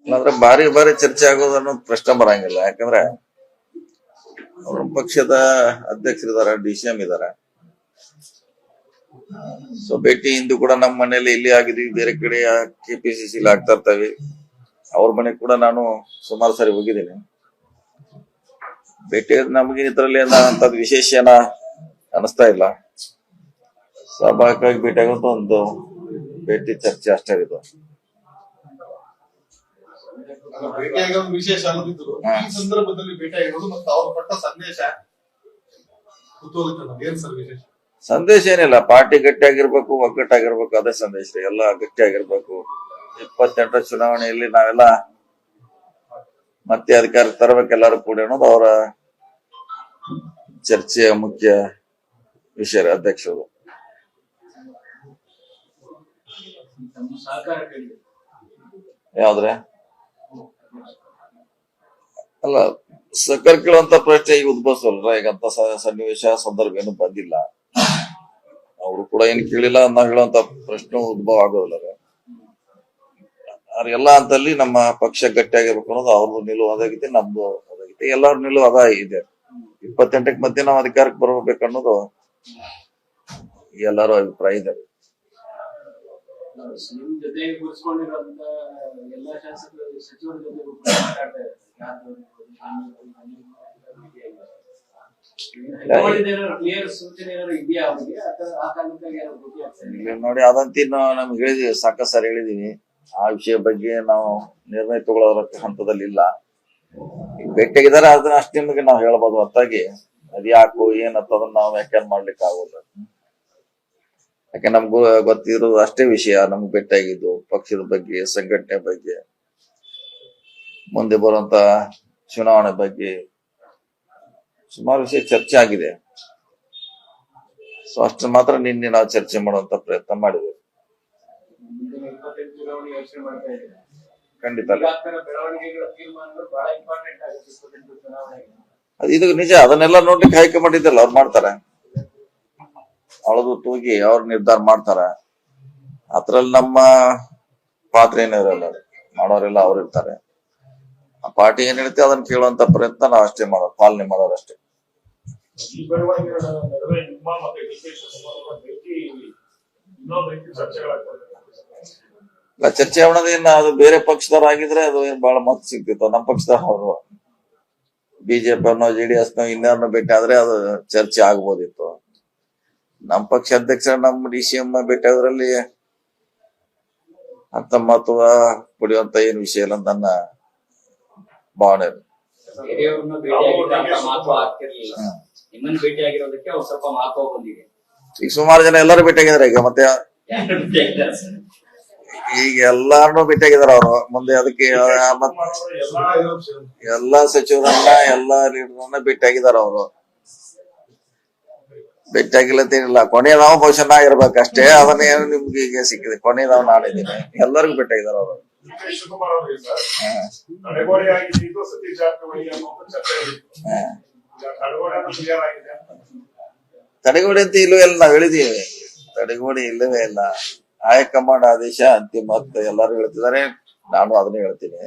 ಇಲ್ಲಾಂದ್ರೆ ಬಾರಿ ಬಾರಿ ಚರ್ಚೆ ಆಗೋದು ಅನ್ನೋದು ಪ್ರಶ್ನೆ ಬರಂಗಿಲ್ಲ. ಯಾಕಂದ್ರೆ ಅವ್ರ ಪಕ್ಷದ ಅಧ್ಯಕ್ಷರಿದಾರ, DCM ಇದಾರ. ಸೊ ಭೇಟಿ ಇಂದು ಕೂಡ ನಮ್ಮ ಮನೇಲಿ ಇಲ್ಲಿ ಆಗಿದ್ವಿ, ಬೇರೆ ಕಡೆ KPCC ಆಗ್ತಾ ಇರ್ತಾವೆ. ಅವ್ರ ಮನೆಗೆ ಕೂಡ ನಾನು ಸುಮಾರು ಸಾರಿ ಹೋಗಿದ್ದೀನಿ. ಭೇಟಿ ನಮಗೆ ಇದ್ರಲ್ಲಿ ಅಂತದ್ ವಿಶೇಷ ಏನ ಅನಿಸ್ತಾ ಇಲ್ಲ. ಸ್ವಾಭಾವಿಕವಾಗಿ ಭೇಟಿ ಆಗುವಂತ ಒಂದು ಭೇಟಿ ಚರ್ಚೆ ಅಷ್ಟೇ ಇದು. ವಿಶೇಷ ಅನ್ನೋದಿದ್ರು ಈ ಸಂದರ್ಭದಲ್ಲಿ ಭೇಟಿ ಆಗಿರೋದು ಮತ್ತು ಅವ್ರು ಕೊಟ್ಟ ಸಂದೇಶ ವಿಶೇಷ ಸಂದೇಶ ಏನಿಲ್ಲ, ಪಾರ್ಟಿ ಗಟ್ಟಿಯಾಗಿರ್ಬೇಕು, ಒಗ್ಗಟ್ಟಾಗಿರ್ಬೇಕು, ಅದೇ ಸಂದೇಶ. ಎಲ್ಲ ಗಟ್ಟಿಯಾಗಿರ್ಬೇಕು. 28ರ ಚುನಾವಣೆಯಲ್ಲಿ ನಾವೆಲ್ಲ ಮತ್ತೆ ಅಧಿಕಾರ ತರಬೇಕು ಎಲ್ಲರೂ ಕೂಡಿ ಅನ್ನೋದು ಅವರ ಚರ್ಚೆಯ ಮುಖ್ಯ ವಿಷಯ. ಅಧ್ಯಕ್ಷರು ಯಾವ್ದ್ರೆ ಅಲ್ಲ ಸಹಕಾರ ಕೇಳುವಂತ ಪ್ರಶ್ನೆ ಈಗ ಉದ್ಭವಿಸಲ್ರ. ಈಗಂತ ಸನ್ನಿವೇಶ ಸಂದರ್ಭ ಏನು ಬಂದಿಲ್ಲ. ಅವರು ಕೂಡ ಏನ್ ಕೇಳಿಲ್ಲ, ನಾವ್ ಹೇಳುವಂತ ಪ್ರಶ್ನೆ ಉದ್ಭವ ಆಗೋದಿಲ್ಲ. ಅವ್ರಿಗೆಲ್ಲ ಅಂತಲ್ಲಿ ನಮ್ಮ ಪಕ್ಷ ಗಟ್ಟಿಯಾಗಿರ್ಬೇಕು ಅನ್ನೋದು ಅವ್ರದ್ದು ನಿಲುವು ಅದಾಗಿದೆ, ನಮ್ದು ಅದಾಗಿದೆ, ಎಲ್ಲರ ನಿಲುವು ಅದ ಇದೆ. 28ಕ್ಕೆ ಮತ್ತೆ ನಾವು ಅಧಿಕಾರಕ್ಕೆ ಬರ್ಬೇಕು ಅನ್ನೋದು ಎಲ್ಲರೂ ಅಭಿಪ್ರಾಯ ಇದೆ. ನೋಡಿ ಅದಂತ ನಾವು ನಮ್ಗೆ ಹೇಳಿದೀವಿ, ಸಾಕಷ್ಟು ಸಾರಿ ಹೇಳಿದೀವಿ. ಆ ವಿಷಯ ಬಗ್ಗೆ ನಾವು ನಿರ್ಣಯ ತಗೊಳ್ಳೋದ್ರ ಹಂತದಲ್ಲಿ ಇಲ್ಲ. ಭೇಟಿಯಾಗಿದ್ದಾರೆ, ಅದನ್ನ ಅಷ್ಟೇ ನಿಮಗೆ ನಾವು ಹೇಳ್ಬೋದು. ಹೊತ್ತಾಗಿ ಅದ್ ಯಾಕು ಏನಂತ ಅದನ್ನ ನಾವು ವ್ಯಾಖ್ಯಾನ ಮಾಡ್ಲಿಕ್ಕೆ ಆಗೋಲ್ಲ. ಯಾಕೆ ನಮ್ಗೂ ಗೊತ್ತಿರೋದು ಅಷ್ಟೇ ವಿಷಯ. ನಮ್ಗೆ ಭೇಟಿಯಾಗಿದ್ದು ಪಕ್ಷದ ಬಗ್ಗೆ, ಸಂಘಟನೆ ಬಗ್ಗೆ, ಮುಂದೆ ಬರುವಂತ ಚುನಾವಣೆ ಬಗ್ಗೆ ಸುಮಾರು ವಿಷಯ ಚರ್ಚೆ ಆಗಿದೆ. ಸೊ ಅಷ್ಟು ಮಾತ್ರ ನಿನ್ನೆ ನಾವು ಚರ್ಚೆ ಮಾಡುವಂತ ಪ್ರಯತ್ನ ಮಾಡಿದ್ದೇವೆ. ಖಂಡಿತ ಇದು ನಿಜ. ಅದನ್ನೆಲ್ಲ ನೋಡ್ಲಿಕ್ಕೆ ಹೈಕಮಾಂಡ್ ಇದೆಲ್ಲ ಅವ್ರು ಮಾಡ್ತಾರೆ, ಅಳದು ತೂಗಿ ಅವ್ರು ನಿರ್ಧಾರ ಮಾಡ್ತಾರ. ಅದ್ರಲ್ಲಿ ನಮ್ಮ ಪಾತ್ರ ಏನಿರಲ್ಲ, ಮಾಡೋರೆಲ್ಲ ಅವ್ರು ಇರ್ತಾರೆ. ಆ ಪಾರ್ಟಿ ಏನ್ ಹೇಳ್ತೀವಿ ಅದನ್ನ ಕೇಳುವಂತ ಪ್ರಯತ್ನ ನಾವು ಅಷ್ಟೇ ಮಾಡೋದು, ಪಾಲನೆ ಮಾಡೋರು ಅಷ್ಟೇ. ಚರ್ಚೆ ಮಾಡೋದೇನ ಅದು ಬೇರೆ ಪಕ್ಷದವರಾಗಿದ್ರೆ ಅದು ಏನ್ ಬಹಳ ಮತ್ ಸಿಗ್ತಿತ್ತು. ನಮ್ಮ ಪಕ್ಷದವರು BJP ಅನ್ನೋ JDS ನೋ ಇನ್ಯಾರನ್ನೋ ಭೇಟಿ ಆದ್ರೆ ಅದು ಚರ್ಚೆ ಆಗ್ಬೋದಿತ್ತು. ನಮ್ಮ ಪಕ್ಷ ಅಧ್ಯಕ್ಷ ನಮ್ಮ DCM ಭೇಟಿ ಆದ್ರಲ್ಲಿ ಅಂತ ಮಹತ್ವ ಪಡೆಯುವಂತ ಏನ್ ವಿಷಯ ಇಲ್ಲ ಅಂತ ನನ್ನ ಭಾವನೆ. ಈಗ ಸುಮಾರು ಜನ ಎಲ್ಲರೂ ಭೇಟಿಯಾಗಿದ್ದಾರೆ. ಈಗ ಮತ್ತೆ ಈಗ ಎಲ್ಲಾರನ್ನೂ ಭೇಟಿಯಾಗಿದಾರ ಅವರು. ಮುಂದೆ ಅದಕ್ಕೆ ಎಲ್ಲಾ ಸಚಿವರನ್ನ, ಎಲ್ಲಾ ಲೀಡರ್ನ ಭೇಟಿಯಾಗಿದಾರ ಅವರು. ಭೇಟಿಯಾಗಿಲ್ಲತ್ತೇನಿಲ್ಲ. ಕೊನೆಯದಾವ ಬಹುಶಃ ನಾ ಇರ್ಬೇಕಷ್ಟೇ. ಅದನ್ನ ಏನು ನಿಮ್ಗೆ ಈಗ ಸಿಕ್ಕಿದೆ, ಕೊನೆಯದಾವ್ ನಾನಿದ್ದೀನಿ. ಎಲ್ಲರಿಗೂ ಭೇಟಿಯಾಗಿದಾರ ಅವರು. ತಡೆಗೋಡೆ ಅಂತ ಇಲ್ಲವೇ ಇಲ್ಲ, ನಾವ್ ಹೇಳಿದೀವಿ. ತಡೆಗೋಡೆ ಇಲ್ಲವೇ ಇಲ್ಲ. ಹೈಕಮಾಂಡ್ ಆದೇಶ ಅಂತಿಮ ಅಂತ ಎಲ್ಲರೂ ಹೇಳ್ತಿದ್ದಾರೆ, ನಾನು ಅದನ್ನೇ ಹೇಳ್ತೀನಿ.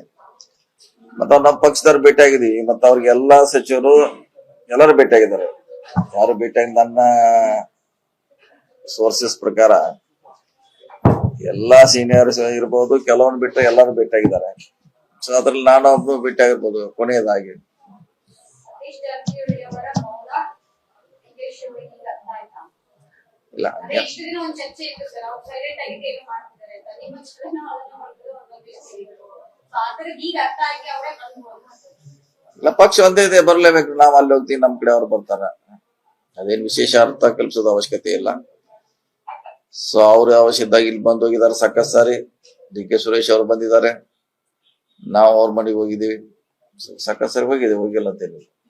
ಮತ್ತ ನಮ್ಮ ಪಕ್ಷದವ್ರು ಭೇಟಿಯಾಗಿದೀವಿ. ಮತ್ತ ಅವ್ರಿಗೆ ಎಲ್ಲಾ ಸಚಿವರು ಎಲ್ಲರೂ ಭೇಟಿಯಾಗಿದ್ದಾರೆ. ಯಾರು ಭೇಟಿಯಾಗಿ ನನ್ನ ಸೋರ್ಸಸ್ ಪ್ರಕಾರ ಎಲ್ಲಾ ಸೀನಿಯರ್ಸ್ ಇರ್ಬೋದು, ಕೆಲವೊಂದು ಬಿಟ್ಟರೆ ಎಲ್ಲರೂ ಭೇಟಿಯಾಗಿದ್ದಾರೆ. ಸೊ ಅದ್ರಲ್ಲಿ ನಾನು ಒಬ್ಬ ಭೇಟಿಯಾಗಿರ್ಬೋದು ಕೊನೆಯದಾಗಿ. ಇಲ್ಲ ಇಲ್ಲ, ಪಕ್ಷ ಒಂದೇ ಇದೆ, ಬರ್ಲೇಬೇಕು. ನಾವ್ ಅಲ್ಲಿ ಹೋಗ್ತೀವಿ, ನಮ್ ಕಡೆ ಅವ್ರು ಬರ್ತಾರ. ಅದೇನ್ ವಿಶೇಷ ಅರ್ಥ ಕಲ್ಸೋದ ಅವಶ್ಯಕತೆ ಇಲ್ಲ. ಸೊ ಅವ್ರ ಅವಶ್ಯ ಇದ್ದಾಗ ಇಲ್ಲಿ ಬಂದ್ ಹೋಗಿದ್ದಾರೆ ಸಾಕಷ್ಟು ಸಾರಿ. DK ಸುರೇಶ್ ಅವ್ರು ಬಂದಿದ್ದಾರೆ, ನಾವು ಅವ್ರ ಮನೆಗೆ ಹೋಗಿದ್ದೀವಿ, ಸಾಕಷ್ಟು ಸಾರಿ ಹೋಗಿದ್ದೀವಿ, ಹೋಗಿಲ್ಲ ಅಂತೇನಿಲ್ಲ.